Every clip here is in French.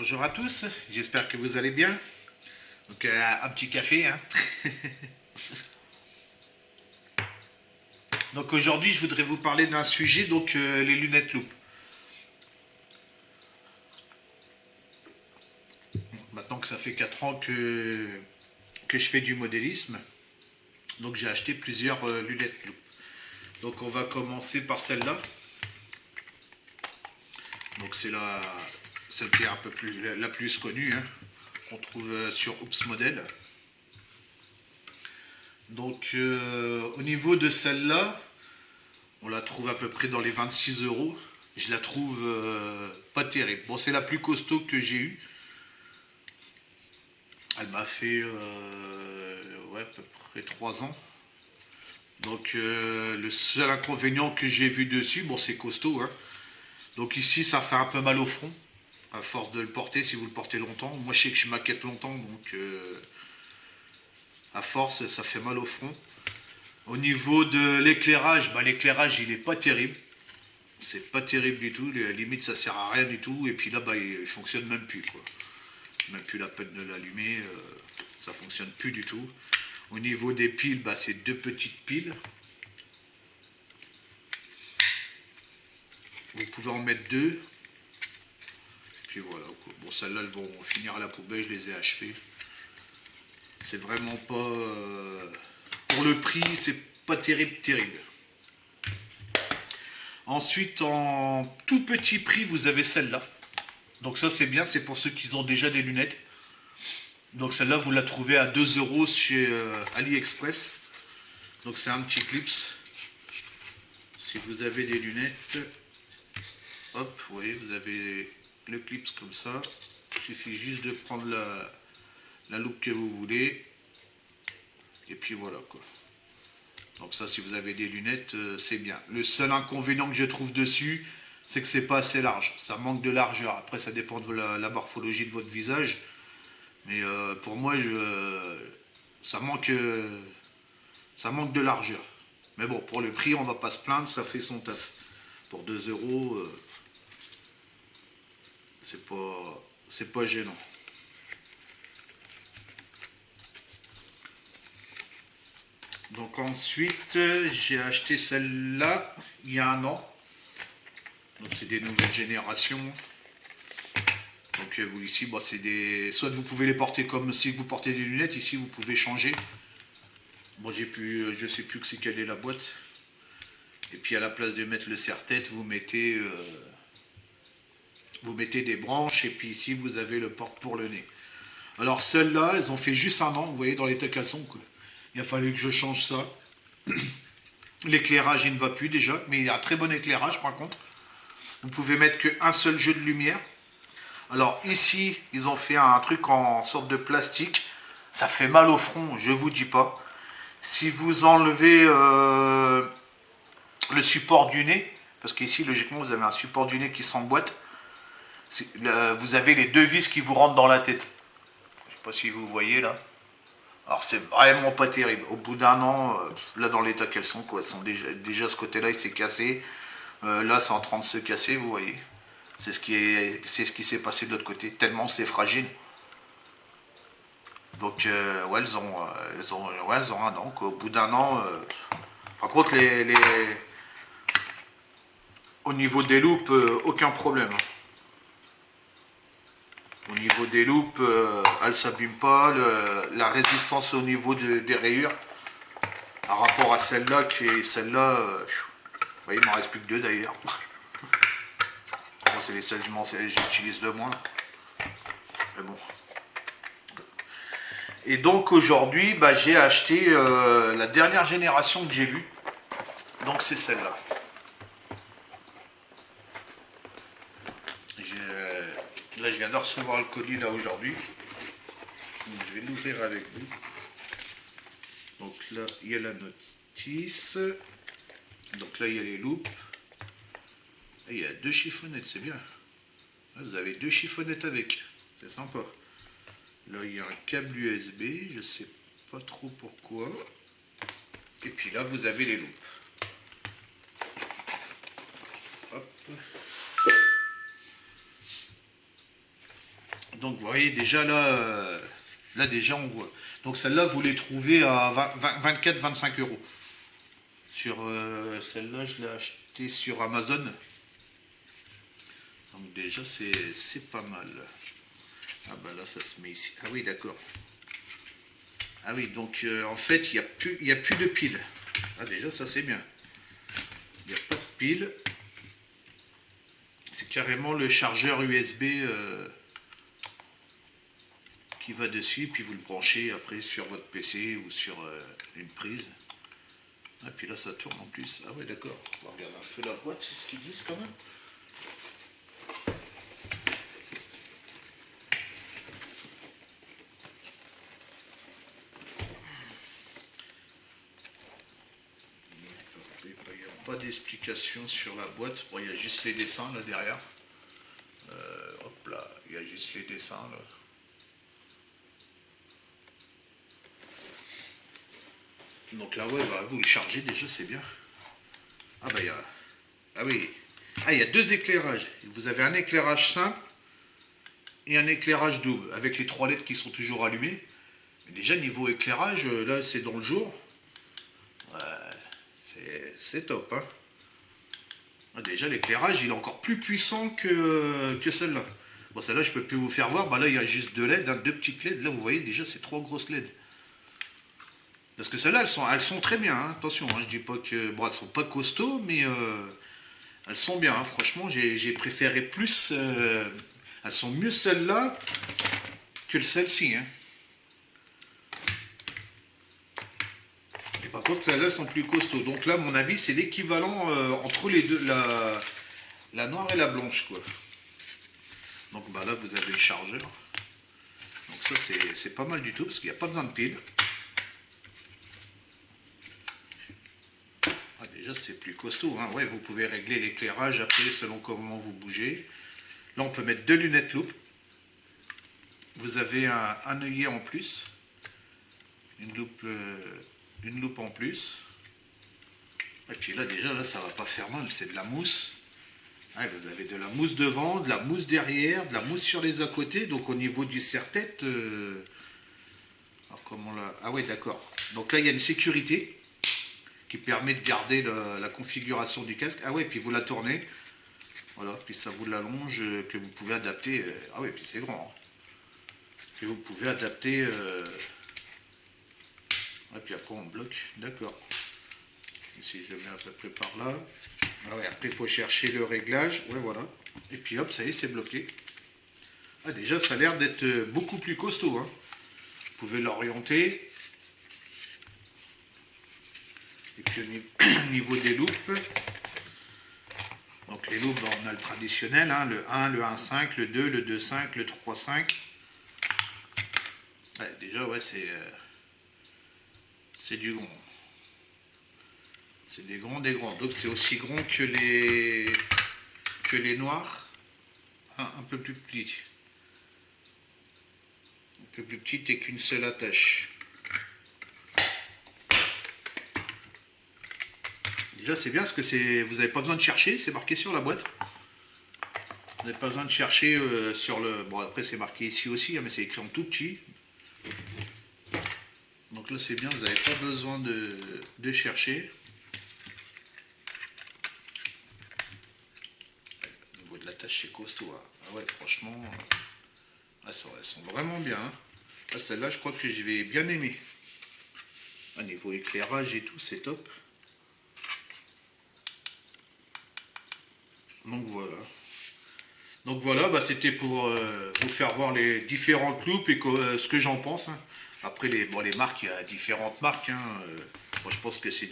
Bonjour à tous, j'espère que vous allez bien. Donc un petit café. Hein. Donc aujourd'hui je voudrais vous parler d'un sujet, donc les lunettes loupe. Maintenant que ça fait 4 ans que je fais du modélisme, donc j'ai acheté plusieurs lunettes loupe. Donc on va commencer par celle-là. Donc c'est celle qui est un peu plus, la plus connue, hein, qu'on trouve sur Oops Model. Donc au niveau de celle-là, on la trouve à peu près dans les 26 euros. Je la trouve pas terrible. Bon, c'est la plus costaud que j'ai eue. Elle m'a fait ouais, à peu près 3 ans. Donc le seul inconvénient que j'ai vu dessus, bon c'est costaud, hein. Donc ici ça fait un peu mal au front, à force de le porter, si vous le portez longtemps. Moi je sais que je maquette longtemps, donc à force ça fait mal au front. Au niveau de l'éclairage, l'éclairage il est pas terrible. C'est pas terrible du tout, limite ça sert à rien du tout, et puis là il fonctionne même plus quoi. Même plus la peine de l'allumer, ça fonctionne plus du tout. Au niveau des piles, c'est deux petites piles. Vous pouvez en mettre deux. Puis voilà. Bon, celles-là, elles vont finir à la poubelle, je les ai achetées. C'est vraiment pas... pour le prix, c'est pas terrible, terrible. Ensuite, en tout petit prix, vous avez celle-là. Donc ça, c'est bien, c'est pour ceux qui ont déjà des lunettes. Donc celle-là, vous la trouvez à 2 euros chez AliExpress. Donc c'est un petit clips. Si vous avez des lunettes, hop, vous voyez, vous avez le clips comme ça. Il suffit juste de prendre la loupe que vous voulez. Et puis voilà quoi. Donc ça, si vous avez des lunettes, c'est bien. Le seul inconvénient que je trouve dessus, c'est que c'est pas assez large. Ça manque de largeur. Après, ça dépend de la morphologie de votre visage. Mais pour moi, ça manque de largeur. Mais bon, pour le prix, on va pas se plaindre, ça fait son taf. Pour 2 euros, c'est pas gênant. Donc ensuite, j'ai acheté celle-là il y a 1 an. Donc c'est des nouvelles générations. Donc vous ici, c'est des. Soit vous pouvez les porter comme si vous portez des lunettes. Ici, vous pouvez changer. Bon, je sais plus que c'est quelle est la boîte. Et puis à la place de mettre le serre-tête, vous mettez des branches. Et puis ici, vous avez le porte pour le nez. Alors celles-là, elles ont fait juste 1 an. Vous voyez dans l'état qu'elles sont, quoi. Il a fallu que je change ça. L'éclairage, il ne va plus déjà. Mais il y a un très bon éclairage par contre. Vous pouvez mettre qu'un seul jeu de lumière. Alors ici, ils ont fait un truc en sorte de plastique. Ça fait mal au front, je vous dis pas. Si vous enlevez le support du nez, parce qu'ici, logiquement, vous avez un support du nez qui s'emboîte. Vous avez les deux vis qui vous rentrent dans la tête. Je sais pas si vous voyez là. Alors c'est vraiment pas terrible. Au bout d'1 an, là dans l'état qu'elles sont, quoi, elles sont déjà ce côté-là, il s'est cassé. Là, c'est en train de se casser, vous voyez. C'est ce qui s'est passé de l'autre côté. Tellement c'est fragile. Donc, ouais, elles ont 1 an. Quoi. Au bout d'1 an, par contre, au niveau des loupes, aucun problème. Au niveau des loupes, elles ne s'abîment pas. La résistance au niveau des rayures, par rapport à celle-là, qui est celle-là, vous voyez, il m'en reste plus que 2 d'ailleurs. Moi, c'est les seules que j'utilise le moins. Mais bon. Et donc aujourd'hui, j'ai acheté la dernière génération que j'ai vue. Donc c'est celle-là. Là, je viens de recevoir le colis là aujourd'hui. Je vais l'ouvrir avec vous. Donc là, il y a la notice. Donc là, il y a les loupes. Et il y a 2 chiffonnettes, c'est bien. Là, vous avez 2 chiffonnettes avec. C'est sympa. Là, il y a un câble USB. Je ne sais pas trop pourquoi. Et puis là, vous avez les loupes. Hop. Donc vous voyez déjà là, là déjà on voit. Donc celle-là, vous les trouvez à 24-25 euros. Sur celle-là, je l'ai acheté sur Amazon. Donc déjà, c'est pas mal. Ah bah là, ça se met ici. Ah oui, d'accord. Ah oui, donc en fait, il y a plus de piles. Ah déjà, ça c'est bien. Il n'y a pas de pile. C'est carrément le chargeur USB qui va dessus, puis vous le branchez après sur votre PC ou sur une prise. Ah, puis là, ça tourne en plus. Ah ouais, d'accord. On va regarder un peu la boîte, c'est ce qu'ils disent quand même. Il n'y a pas d'explication sur la boîte. Bon, il y a juste les dessins là derrière. Hop là, il y a juste les dessins là. Donc là, ouais, bah, vous le chargez déjà, c'est bien. Ah bah il y a... Ah oui. Ah, il y a deux éclairages. Vous avez un éclairage simple et un éclairage double, avec les 3 LED qui sont toujours allumés. Mais déjà, niveau éclairage, là, c'est dans le jour. C'est top, hein. Ah, déjà, l'éclairage, il est encore plus puissant que celle-là. Bon, celle-là, je peux plus vous faire voir. Bah là, il y a juste 2 LED, hein, 2 petites LED. Là, vous voyez, déjà, c'est 3 grosses LED. Parce que celles-là, elles sont très bien, hein. Attention, hein, je dis pas que... Bon, elles sont pas costauds, mais elles sont bien, hein. Franchement, j'ai préféré plus... elles sont mieux celles-là que celles-ci, hein. Et par contre, celles-là sont plus costauds. Donc là, à mon avis, c'est l'équivalent entre les deux, la noire et la blanche, quoi. Donc bah là, vous avez le chargeur. Donc ça, c'est pas mal du tout, parce qu'il n'y a pas besoin de pile. Ah, déjà, c'est plus costaud, hein. Ouais, vous pouvez régler l'éclairage après, selon comment vous bougez. Là, on peut mettre 2 lunettes loupe. Vous avez un œillet en plus. Une loupe en plus. Et puis là, déjà, là, ça va pas faire mal. C'est de la mousse. Ouais, vous avez de la mousse devant, de la mousse derrière, de la mousse sur les à côté. Donc, au niveau du serre-tête... Alors, comment là... Ah ouais, d'accord. Donc là, il y a une sécurité qui permet de garder la configuration du casque. Ah ouais, puis vous la tournez. Voilà, puis ça vous l'allonge, que vous pouvez adapter. Ah oui, puis c'est grand. Hein. Que vous pouvez adapter. Et puis après on bloque, d'accord. Si je le mets à peu près par là. Ah ouais, après il faut chercher le réglage. Ouais, voilà. Et puis hop, ça y est, c'est bloqué. Ah, déjà, ça a l'air d'être beaucoup plus costaud. Hein. Vous pouvez l'orienter. Et puis au niveau des loupes. Donc les loupes, on a le traditionnel, hein, le 1, le 1.5, le 2, le 2.5, le 3.5. Ouais, déjà, ouais, c'est du grand. C'est des grands, des grands. Donc c'est aussi grand que les noirs. Un peu plus petit. Un peu plus petit et qu'une seule attache. Déjà, c'est bien parce que vous n'avez pas besoin de chercher, c'est marqué sur la boîte. Vous n'avez pas besoin de chercher sur le... Bon, après, c'est marqué ici aussi, hein, mais c'est écrit en tout petit. Donc là, c'est bien, vous n'avez pas besoin de chercher. Au niveau de la tâche, c'est costaud. Hein. Ah ouais, franchement, elles sont vraiment bien. Hein. Là, celle-là, je crois que je vais bien aimer. Au niveau éclairage et tout, c'est top. Donc voilà, bah, c'était pour vous faire voir les différentes loupes et ce que j'en pense. Hein. Après, les marques, il y a différentes marques. Hein. Moi, je pense que c'est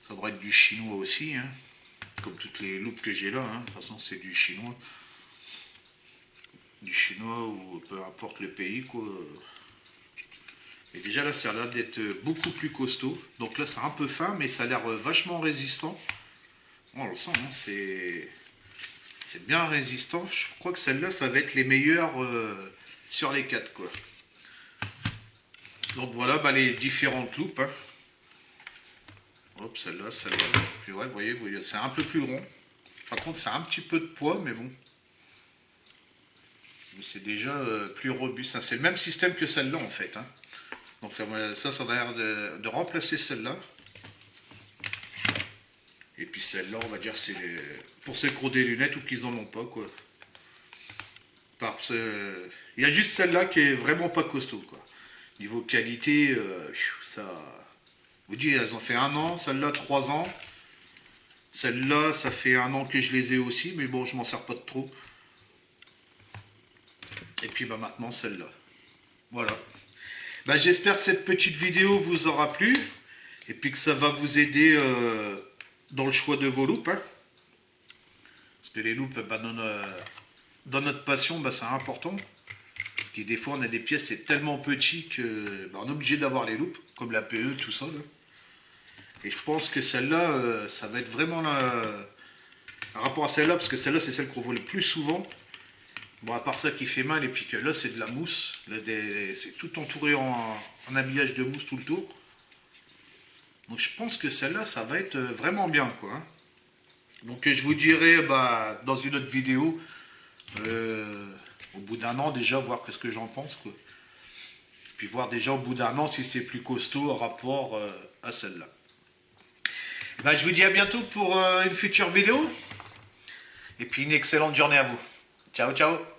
ça devrait être du chinois aussi. Hein. Comme toutes les loupes que j'ai là. Hein. De toute façon, c'est du chinois. Du chinois ou peu importe le pays, quoi. Et déjà là, ça a l'air d'être beaucoup plus costaud. Donc là, c'est un peu fin, mais ça a l'air vachement résistant. On le sent, hein, c'est bien résistant. Je crois que celle-là, ça va être les meilleures sur les 4, quoi. Donc voilà, bah, les différentes loupes. Hein. Hop, celle-là. Puis ouais, vous voyez, c'est un peu plus rond. Par contre, c'est un petit peu de poids, mais bon. c'est déjà plus robuste. C'est le même système que celle-là en fait. Hein. Donc ça va l'air de remplacer celle-là. Et puis celle-là, on va dire, c'est pour ceux qui ont des lunettes ou qui n'en ont pas, quoi. Il y a juste celle-là qui est vraiment pas costaud, quoi. Niveau qualité, ça... Je vous dis, elles ont fait 1 an, celle-là 3 ans. Celle-là, ça fait 1 an que je les ai aussi, mais bon, je m'en sers pas de trop. Et puis bah, maintenant, celle-là. Voilà. Bah, j'espère que cette petite vidéo vous aura plu. Et puis que ça va vous aider dans le choix de vos loupes. Hein. Parce que les loupes, bah, dans notre passion, bah, c'est important. Parce que des fois, on a des pièces, c'est tellement petit que bah, on est obligé d'avoir les loupes, comme la PE, tout ça. Là. Et je pense que celle-là, ça va être vraiment par rapport à celle-là, parce que celle-là, c'est celle qu'on voit le plus souvent. Bon, à part ça qui fait mal, et puis que là, c'est de la mousse. C'est tout entouré en habillage de mousse tout le tour. Donc je pense que celle-là, ça va être vraiment bien, quoi. Hein. Donc je vous dirai bah, dans une autre vidéo, au bout d'1 an déjà, voir ce que j'en pense, quoi. Puis voir déjà au bout d'1 an si c'est plus costaud en rapport à celle-là. Ben, je vous dis à bientôt pour une future vidéo. Et puis une excellente journée à vous. Ciao, ciao.